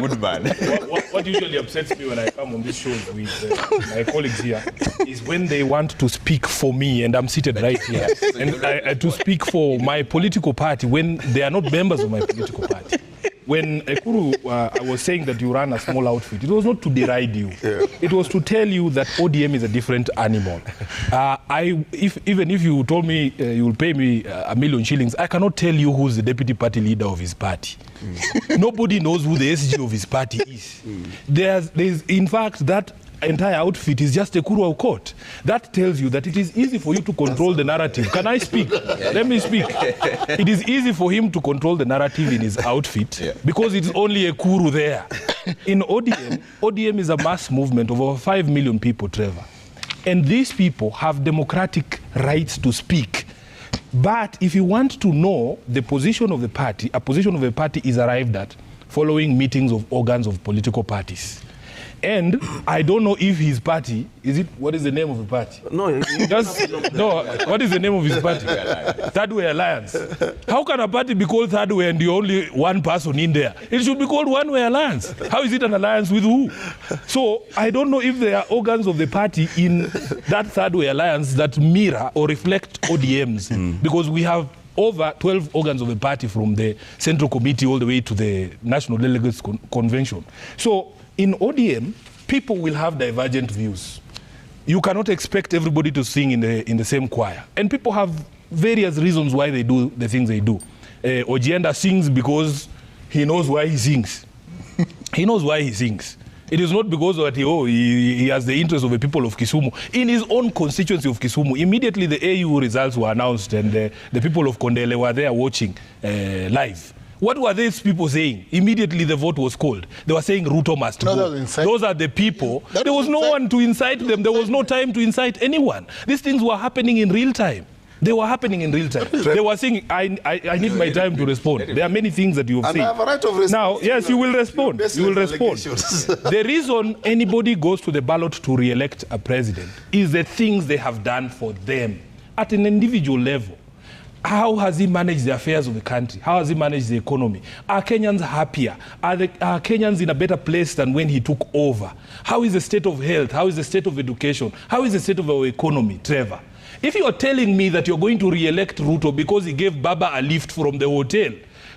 good man. What usually upsets me when I come on these shows with my colleagues here is when they want to speak for me, and I'm seated right here, and to speak for my political party when they are not members of my political party. When Ekuru, I was saying that you run a small outfit, it was not to deride you. Yeah. It was to tell you that ODM is a different animal. Even if you told me you will pay me $1 million shillings, I cannot tell you who's the deputy party leader of his party. Nobody knows who the SG of his party is. There's in fact, that entire outfit is just a Ekuru coat. That tells you that it is easy for you to control the narrative. Can I speak? Let me speak. It is easy for him to control the narrative in his outfit because it's only Ekuru there. In ODM is a mass movement of over 5 million people, Trevor. And these people have democratic rights to speak. But if you want to know the position of the party, a position of a party is arrived at following meetings of organs of political parties. And I don't know if his party, what is the name of the party? No, what is the name of his party? Third Way Alliance. How can a party be called Third Way and you're only one person in there? It should be called One Way Alliance. How is it an alliance with who? So I don't know if there are organs of the party in that Third Way Alliance that mirror or reflect ODMs, because we have over 12 organs of the party from the Central Committee all the way to the National Delegates Convention. So in ODM, people will have divergent views. You cannot expect everybody to sing in the same choir. And people have various reasons why they do the things they do. Ojienda sings because he knows why he sings. He knows why he sings. It is not because that he has the interest of the people of Kisumu. In his own constituency of Kisumu, immediately the AU results were announced and the people of Kondele were there watching live. What were these people saying? Immediately the vote was called. They were saying Ruto must go. Those are the people. There was no one to incite them. There was no time to incite anyone. These things were happening in real time. They were happening in real time. They were saying, I need my time to respond. There are many things that you have said. I have a right of response. Now, yes, you will respond. You will respond. The reason anybody goes to the ballot to re-elect a president is the things they have done for them at an individual level. How has he managed the affairs of the country? How has he managed the economy? Are Kenyans happier? Are Kenyans in a better place than when he took over? How is the state of health? How is the state of education? How is the state of our economy, Trevor? If you are telling me that you're going to re-elect Ruto because he gave Baba a lift from the hotel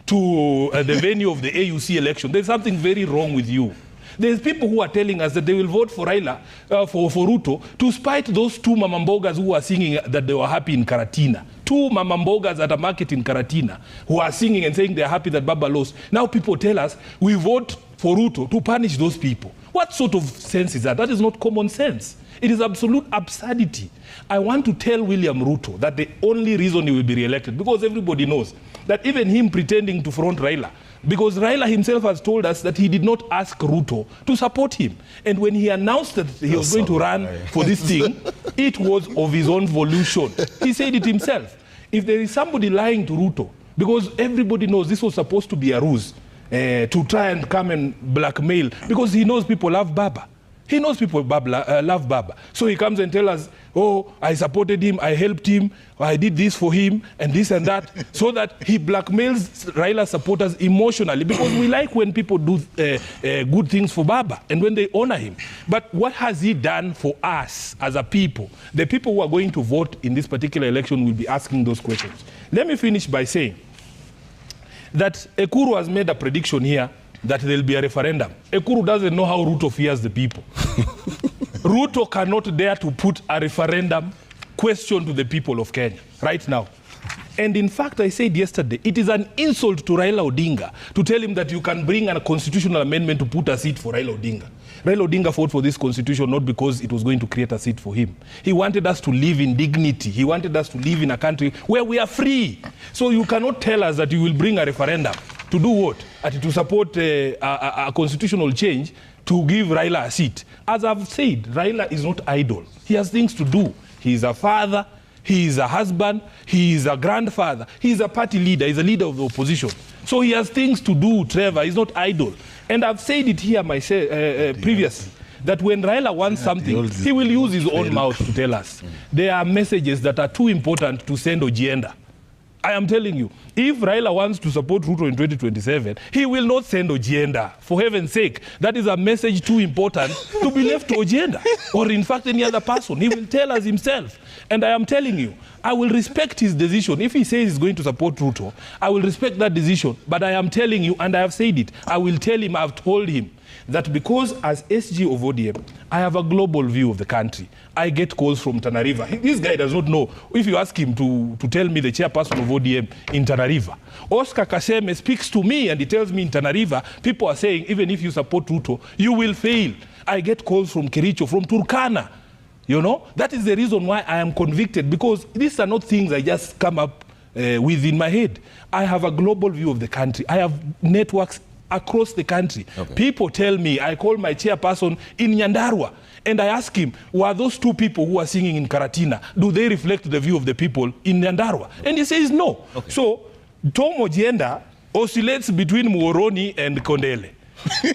to the venue of the AUC election, there's something very wrong with you. There's people who are telling us that they will vote for Raila, for Ruto, to spite those two mamambogas who are singing that they were happy in Karatina. Two mamambogas at a market in Karatina who are singing and saying they're happy that Baba lost. Now people tell us we vote for Ruto to punish those people. What sort of sense is that? That is not common sense. It is absolute absurdity. I want to tell William Ruto that the only reason he will be re-elected, because everybody knows that even him pretending to front Raila, because Raila himself has told us that he did not ask Ruto to support him. And when he announced that he was going to run for this thing, it was of his own volition. He said it himself. If there is somebody lying to Ruto, because everybody knows this was supposed to be a ruse to try and come and blackmail, because he knows people love Baba. He knows people love Baba. So he comes and tells us, oh, I supported him, I helped him, I did this for him, and this and that, so that he blackmails Raila supporters emotionally, because we like when people do good things for Baba and when they honor him. But what has he done for us as a people? The people who are going to vote in this particular election will be asking those questions. Let me finish by saying that Ekuru has made a prediction here that there will be a referendum. Ekuru doesn't know how Ruto fears the people. Ruto cannot dare to put a referendum question to the people of Kenya right now. And in fact, I said yesterday, it is an insult to Raila Odinga to tell him that you can bring a constitutional amendment to put a seat for Raila Odinga. Raila Odinga fought for this constitution not because it was going to create a seat for him. He wanted us to live in dignity. He wanted us to live in a country where we are free. So you cannot tell us that you will bring a referendum. To do what? To support a constitutional change to give Raila a seat. As I've said, Raila is not idle. He has things to do. He is a father, he is a husband, he is a grandfather, he is a party leader, he is a leader of the opposition. So he has things to do, Trevor. He's not idle. And I've said it here myself previously, that when Raila wants something, he will use his own mouth to tell us. There are messages that are too important to send Ojienda. I am telling you, if Raila wants to support Ruto in 2027, he will not send Ojienda. For heaven's sake, that is a message too important to be left to Ojienda, or in fact any other person. He will tell us himself. And I am telling you, I will respect his decision. If he says he's going to support Ruto, I will respect that decision. But I am telling you, and I have said it, I will tell him, I've told him, that because as SG of ODM, I have a global view of the country. I get calls from Tana River. This guy does not know. If you ask him to tell me the chairperson of ODM in Tana River, Oscar Kaseme speaks to me and he tells me in Tana River, people are saying, even if you support Ruto, you will fail. I get calls from Kericho, from Turkana. You know, that is the reason why I am convicted, because these are not things I just come up with in my head. I have a global view of the country. I have networks across the country. Okay. People tell me, I call my chairperson in Nyandarua and I ask him, were those two people who are singing in Karatina, do they reflect the view of the people in Nyandarua? And he says no. Okay. So Tom Ojienda oscillates between Muhoroni and Kondele.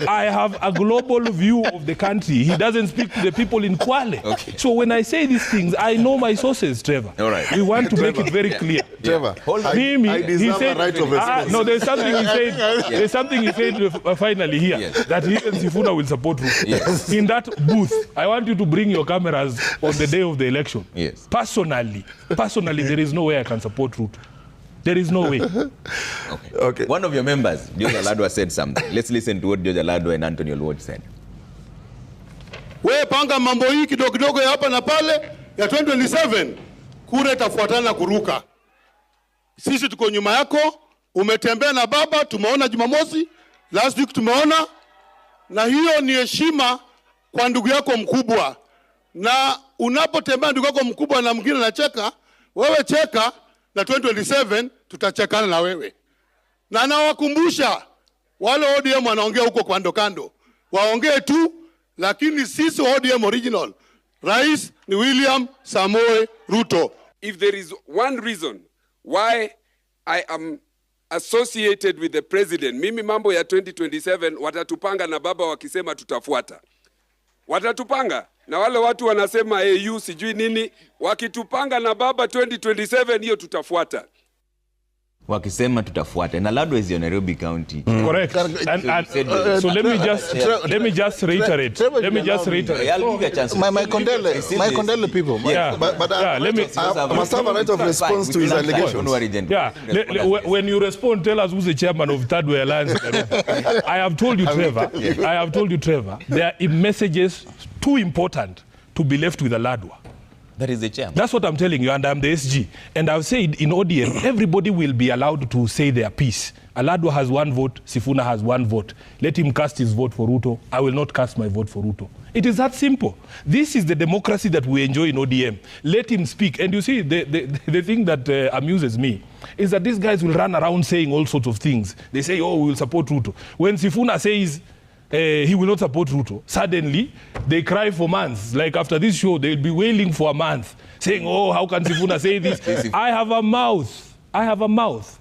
I have a global view of the country. He doesn't speak to the people in Kwale. Okay. So when I say these things, I know my sources, Trevor. All right. We want to make it very clear. Trevor, I deserve a right of response. No, there's something he said. There's something he said finally here, that EDWIN SIFUNA will support Ruto. Yes. In that booth, I want you to bring your cameras on the day of the election. Yes. Personally, there is no way I can support Ruto. There is no way. Okay. One of your members, George Aladwa, said something. Let's listen to what George Aladwa and Anthony Oluoch said. We panga mambo hii kidogo ya hapa na pale ya 2027 kura itafuatana kuruka. Sisi tuko nyuma yako, umetembea na baba, tumeona Jumamosi, last week tumeona, na hiyo ni heshima kwa ndugu yako mkubwa. Na unapotembea ndugu yako mkubwa na mwingine anacheka, wewe cheka, na 2027 tutachekana na wewe. Na nawakumbusha wale ODM wanaongea huko kando, waongee tu, lakini sisi ODM original, Rais ni William Samoei Ruto. If there is one reason why I am associated with the president, mimi mambo ya 2027 watatupanga na baba wakisema tutafuata. Watatupanga. Na wale watu wanasema AU sijui nini, wakitupanga na baba 2027 hiyo tutafuata. Wakisema tutafuata. Na Aladwa is in Nairobi County. Correct. So let me just reiterate. I'll give you a chance. My condole people. Yeah. But I must have a right of response to his allegations. Yeah. When you respond, tell us who's the chairman of Third Way Alliance. I have told you, Trevor, there are messages too important to be left with Aladwa. That is the chairman. That's what I'm telling you, and I'm the SG. And I've said in ODM, everybody will be allowed to say their piece. Aladwa has one vote, Sifuna has one vote. Let him cast his vote for Ruto. I will not cast my vote for Ruto. It is that simple. This is the democracy that we enjoy in ODM. Let him speak. And you see, the thing that amuses me is that these guys will run around saying all sorts of things. They say, oh, we will support Ruto. When Sifuna says he will not support Ruto, suddenly they cry for months. Like after this show, they'll be wailing for a month, saying, oh, how can Sifuna say this? I have a mouth.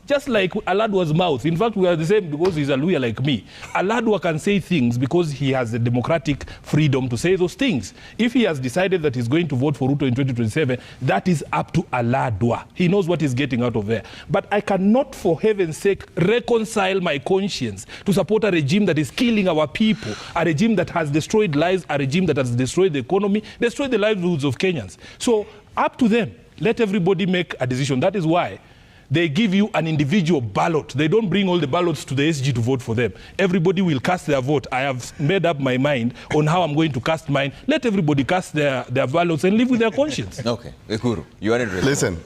Just like Aladwa's mouth. In fact, we are the same because he's a lawyer like me. Aladwa can say things because he has the democratic freedom to say those things. If he has decided that he's going to vote for Ruto in 2027, that is up to Aladwa. He knows what he's getting out of there. But I cannot, for heaven's sake, reconcile my conscience to support a regime that is killing our people, a regime that has destroyed lives, a regime that has destroyed the economy, destroyed the livelihoods of Kenyans. So, up to them. Let everybody make a decision. That is why they give you an individual ballot. They don't bring all the ballots to the SG to vote for them. Everybody will cast their vote. I have made up my mind on how I'm going to cast mine. Let everybody cast their ballots and live with their conscience. Okay. Ekuru, you are interested. Listen,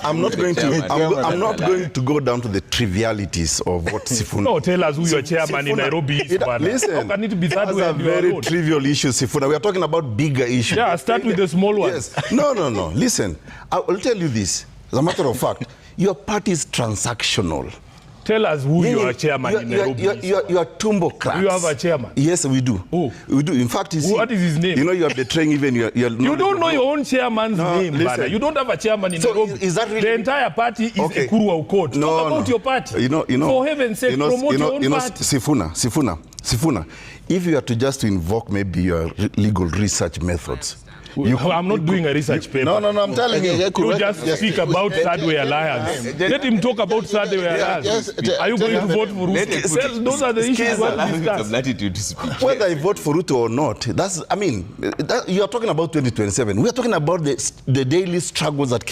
I'm not going to go down to the trivialities of what Sifuna. No, tell us who your chairman in Nairobi is. Listen, how can it be that way? That's a very trivial issue, Sifuna. We are talking about bigger issues. Yeah, start with the small ones. Yes. No. Listen, I will tell you this. As a matter of fact, your party is transactional. Tell us who your chairman in Nairobi is. You are tumbocrats. Do you have a chairman? Yes, we do. Who? We do. In fact, what is his name? You know, you are betraying even your You don't know your own chairman's name, brother. You don't have a chairman in Nairobi. Is that really? The entire party is Ekuru Aukot. Talk about your party. You know, for heaven's sake, promote your own party. Sifuna, if you are to just invoke maybe your legal research methods, I'm not doing a research paper. No, I'm telling you. You just speak about third way alliance. Let him talk about third way alliance. Are you going to vote for Ruto? Those are the issues we discuss. Latitude to speak. Whether I vote for Ruto or not, you are talking about 2027. We are talking about the daily struggles that